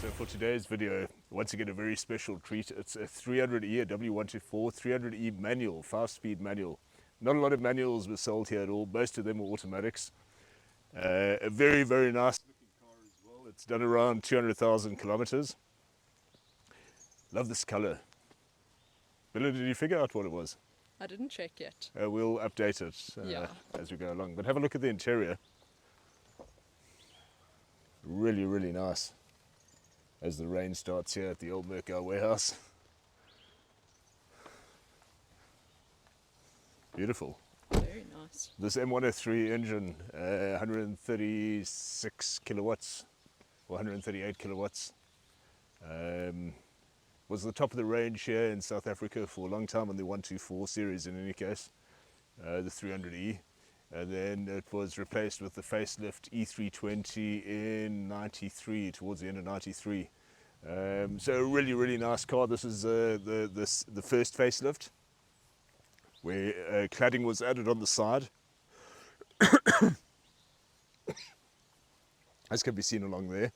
So for today's video, once again a very special treat. It's a 300E, a w124 300E manual, 5-speed manual. Not a lot of manuals were sold here at all. Most of them were automatics. A very, very nice looking car as well. It's done around 200,000 kilometers. Love this color. Bella, did you figure out what it was? I didn't check yet. We'll update it as we go along. But have a look at the interior. Really, really nice. As the rain starts here at the old Merkau warehouse. Beautiful. Very nice. This M103 engine, 136 kilowatts or 138 kilowatts, was the top of the range here in South Africa for a long time on the 124 series in any case, the 300E. And then it was replaced with the facelift E320 in 93, towards the end of 93. So a really, really nice car. This is the first facelift, where cladding was added on the side. As can be seen along there.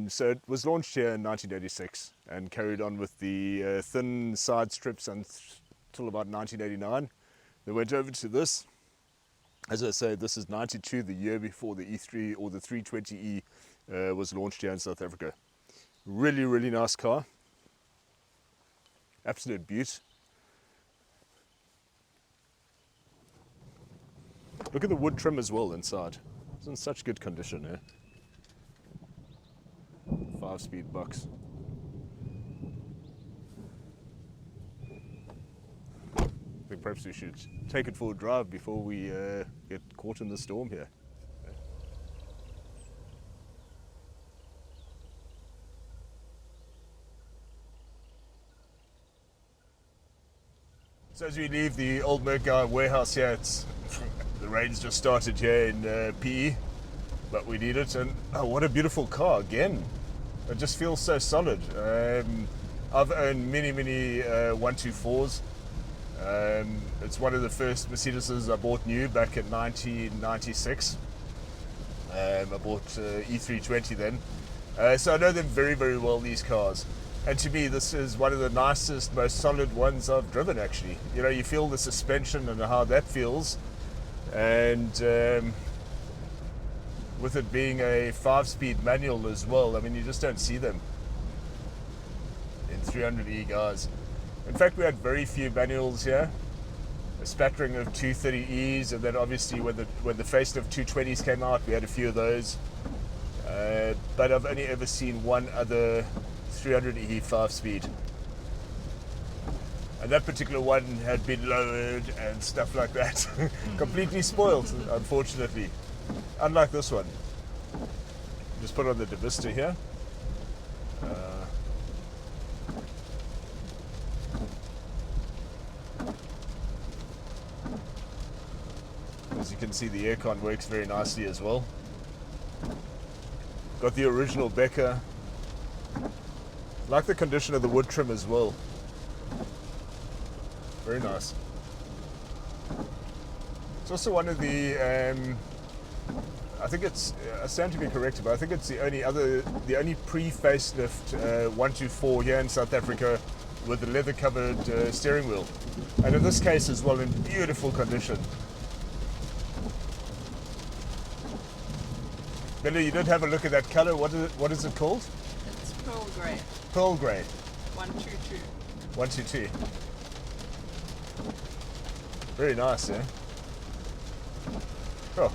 So it was launched here in 1986 and carried on with the thin side strips until about 1989. They went over to this. As I say, this is 92, the year before the E3 or the 320E was launched here in South Africa. Really, really nice car. Absolute beaut. Look at the wood trim as well inside. It's in such good condition here. 5-speed box. I think perhaps we should take it for a drive before we get caught in the storm here. So as we leave the old Merkau warehouse here, the rain's just started here in PE, but we need it, and oh, what a beautiful car again. It just feels so solid. I've owned many 124s. It's one of the first Mercedeses I bought new back in 1996. I bought E320 then. So I know them very, very well, these cars. And to me, this is one of the nicest, most solid ones I've driven, actually. You know, you feel the suspension and how that feels. And with it being a 5-speed manual as well, I mean, you just don't see them in 300E, guys. In fact, we had very few manuals here. A spattering of 230Es, and then obviously when the facelift 220s came out, we had a few of those. But I've only ever seen one other 300E 5-speed. And that particular one had been lowered and stuff like that. Completely spoiled, unfortunately. Unlike this one. Just put on the Divista here. As you can see, the aircon works very nicely as well. Got the original Becker. Like the condition of the wood trim as well. Very nice. It's also one of the, I think it's, I stand to be corrected, but I think it's the only pre-facelift 124 here in South Africa with the leather-covered steering wheel. And in this case as well, in beautiful condition. Billy, you did have a look at that color. What is it called? It's pearl grey. Pearl grey. 122. 122. Very nice, eh? Oh,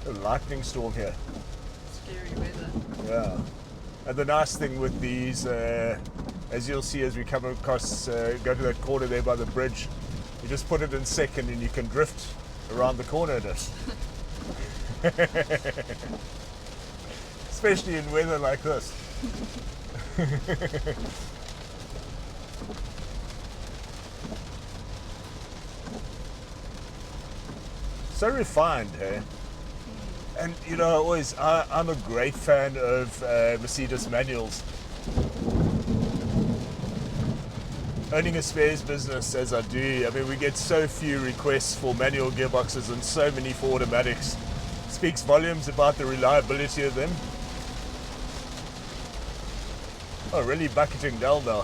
a lightning storm here. Scary weather. Yeah. And the nice thing with these, as you'll see as we come across, go to that corner there by the bridge, you just put it in second and you can drift around the corner in it. Especially in weather like this. So refined, hey? And you know, I'm a great fan of Mercedes manuals. Owning a spares business as I do, I mean, we get so few requests for manual gearboxes and so many for automatics. Speaks volumes about the reliability of them. Oh, really bucketing down now.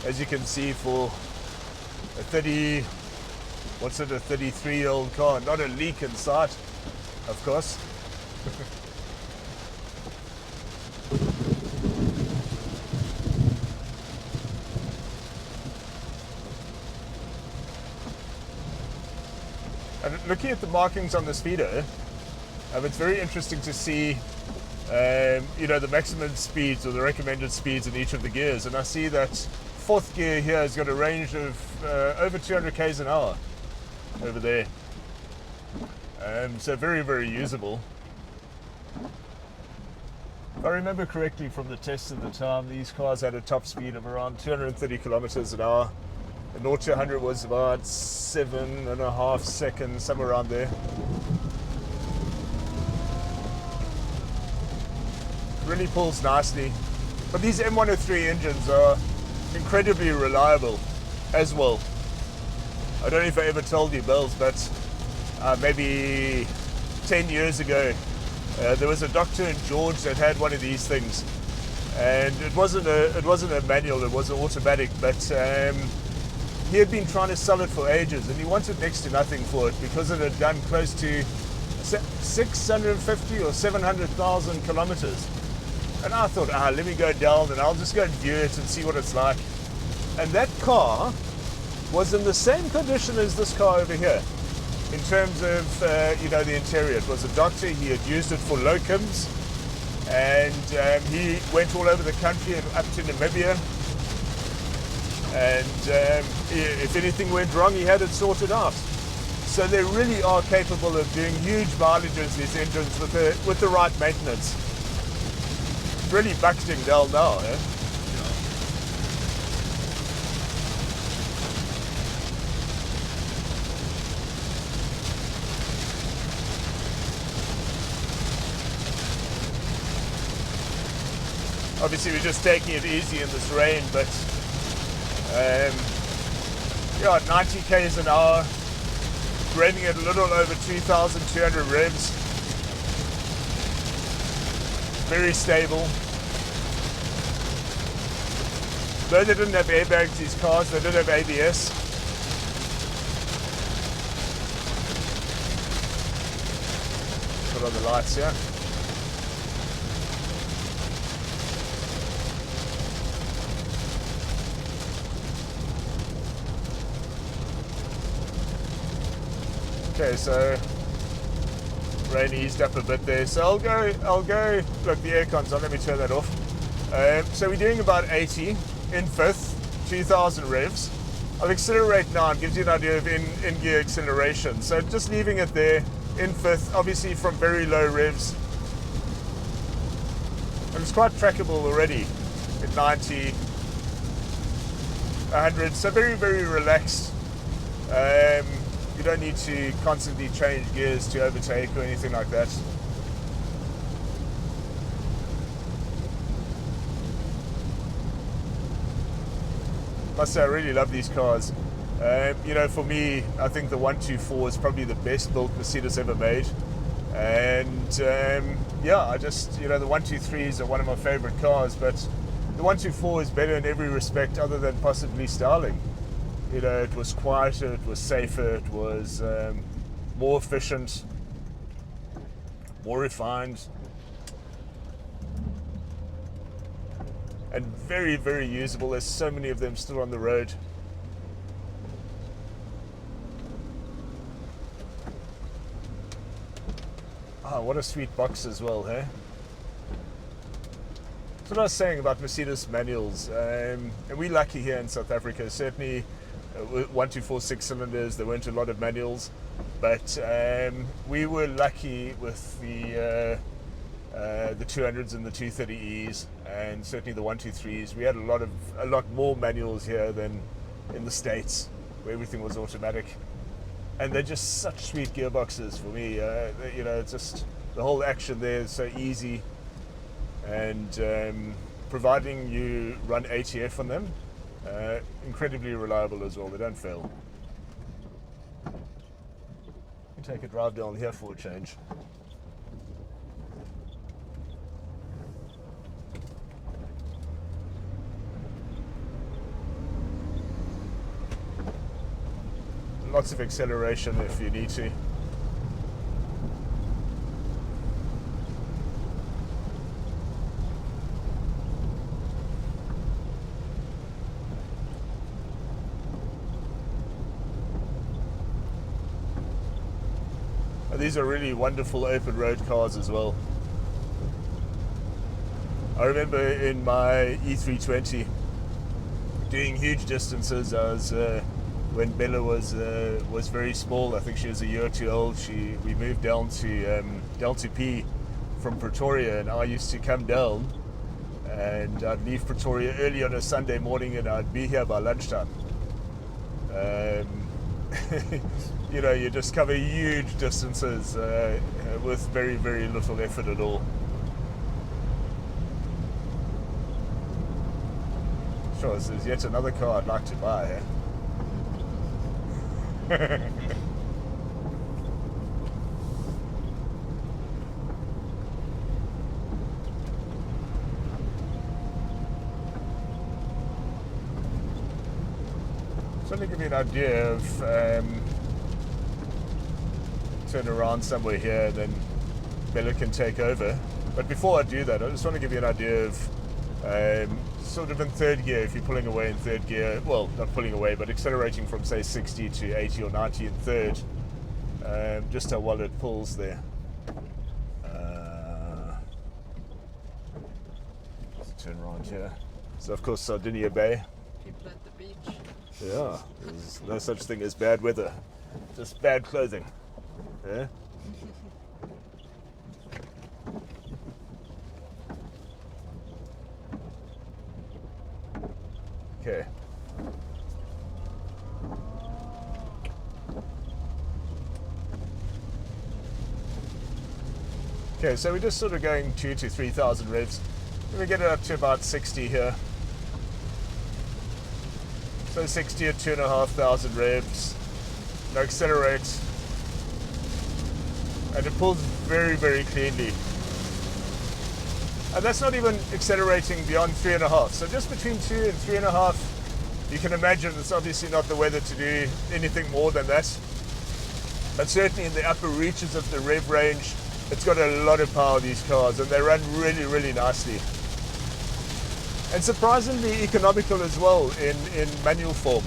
As you can see, for a 33-year-old car, not a leak in sight, of course. And looking at the markings on the speedo, it's very interesting to see, the maximum speeds or the recommended speeds in each of the gears. And I see that fourth gear here has got a range of over 200 k's an hour over there. So very, very usable. If I remember correctly from the tests at the time, these cars had a top speed of around 230 kilometers an hour. The 0 to 100 was about 7.5 seconds, somewhere around there. Really pulls nicely. But these M103 engines are incredibly reliable as well. I don't know if I ever told you, Bells, but maybe 10 years ago, there was a doctor in George that had one of these things. And it wasn't a manual, it was an automatic, but he had been trying to sell it for ages, and he wanted next to nothing for it because it had done close to 650 or 700,000 kilometers. And I thought, let me go down and I'll just go and view it and see what it's like. And that car was in the same condition as this car over here in terms of the interior. It was a doctor. He had used it for locums, and he went all over the country and up to Namibia. And if anything went wrong, he had it sorted out. So they really are capable of doing huge mileages, these engines, with the right maintenance. Really bucketing down now, eh? Obviously, we're just taking it easy in this rain, but 90 k's an hour, rating at a little over 2,200 revs. Very stable. Though they didn't have airbags, these cars, they did have ABS. Put on the lights here. Okay, so rain eased up a bit there. So I'll go, look, the aircon's on, let me turn that off. So we're doing about 80 in fifth, 2,000 revs. I'll accelerate now and gives you an idea of in-gear acceleration. So just leaving it there in fifth, obviously from very low revs. And it's quite trackable already at 90, 100, so very, very relaxed. You don't need to constantly change gears to overtake or anything like that. Must say, I really love these cars. For me, I think the 124 is probably the best built Mercedes ever made. And I just, the 123s are one of my favorite cars, but the 124 is better in every respect other than possibly styling. It was quieter, it was safer, it was more efficient, more refined, and very, very usable. There's so many of them still on the road. What a sweet box as well, hey? That's what I was saying about Mercedes manuals. And we're lucky here in South Africa, certainly. 124 6-cylinders, there weren't a lot of manuals, but we were lucky with the 200s and the 230Es, and certainly the 123s. We had a lot more manuals here than in the States, where everything was automatic, and they're just such sweet gearboxes for me. It's just the whole action there is so easy, and providing you run ATF on them. Incredibly reliable as well, they don't fail. You take a drive down here for a change. lots of acceleration if you need to. These are really wonderful open road cars as well. I remember in my E320 doing huge distances. When Bella was very small. I think she was a year or two old. We moved down to P from Pretoria, and I used to come down, and I'd leave Pretoria early on a Sunday morning, and I'd be here by lunchtime. You know, you just cover huge distances with very, very little effort at all. Sure, this is yet another car I'd like to buy. So let me give you an idea of turn around somewhere here, then Bella can take over. But before I do that, I just want to give you an idea of sort of in third gear, if you're pulling away in third gear, well, not pulling away, but accelerating from say 60 to 80 or 90 in third, just how well it pulls there. Let's turn around here. So of course Sardinia Bay. People at the beach. Yeah, there's no such thing as bad weather, just bad clothing. Yeah. Okay. Okay, so we're just sort of going 2,000 to 3,000 revs. Let me get it up to about 60 here. So 60 at 2,500 revs. Now accelerate. And it pulls very, very cleanly. And that's not even accelerating beyond 3.5. So just between 2 and 3.5, you can imagine it's obviously not the weather to do anything more than that. But certainly in the upper reaches of the rev range, it's got a lot of power, these cars, and they run really, really nicely. And surprisingly economical as well in manual form.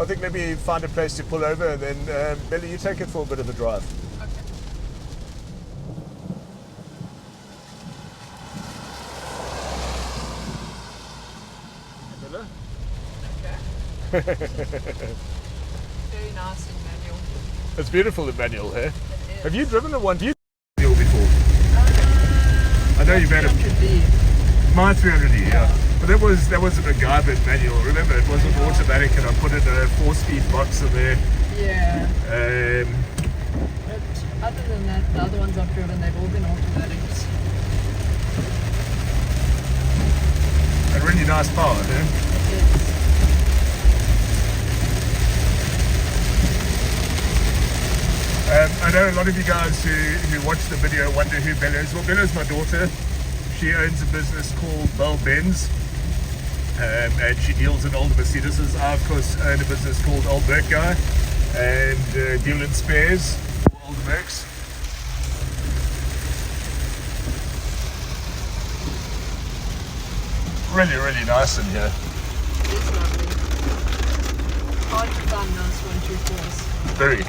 I think maybe find a place to pull over, and then Billy, you take it for a bit of a drive. Okay. Very nice in manual. It's beautiful in manual, hey? It is. Have you driven a manual before? I know you've had a 300D. my 300D, yeah. But that wasn't a garbage manual. Remember, it wasn't automatic, and I put in a 4-speed box in there. Yeah. But other than that, the other ones I've driven, they've all been automatics. And really nice power, eh? Yes. I know a lot of you guys who watch the video wonder who Bella is. Well, Bella's my daughter. She owns a business called Bell Benz, and she deals in older Mercedes. I, of course, own a business called Old Merc Guy, and deal in spares for older Mercs. Really, really nice in here. It is lovely. Hard to find nice 124s. Very.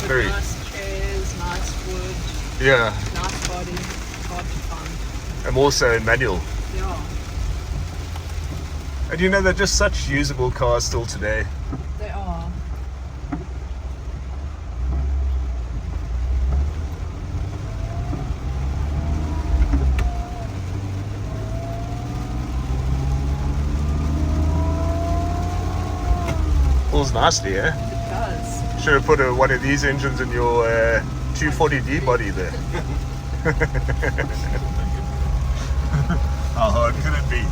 Very. Nice chairs, nice wood, Yeah. nice body. Hard to find. And also manual. Yeah, And you know, they're just such usable cars still today. they are. Pulls nicely, eh? It does. Should have put one of these engines in your 240D body there. How hard could it be?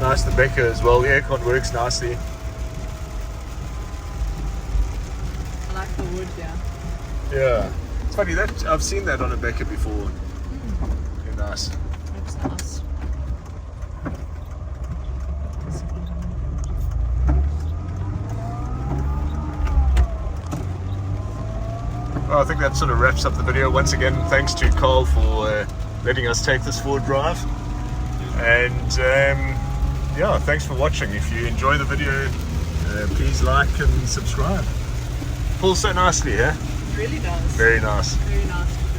Nice, the Becker as well. The aircon works nicely. I like the wood, yeah. Yeah. It's funny that I've seen that on a Becker before. Very nice. Looks nice. Well, I think that sort of wraps up the video. Once again, thanks to Carl for letting us take this for a drive. And yeah, thanks for watching. If you enjoy the video, please like and subscribe. Pulls so nicely, yeah? It really does. Very nice. Very nice.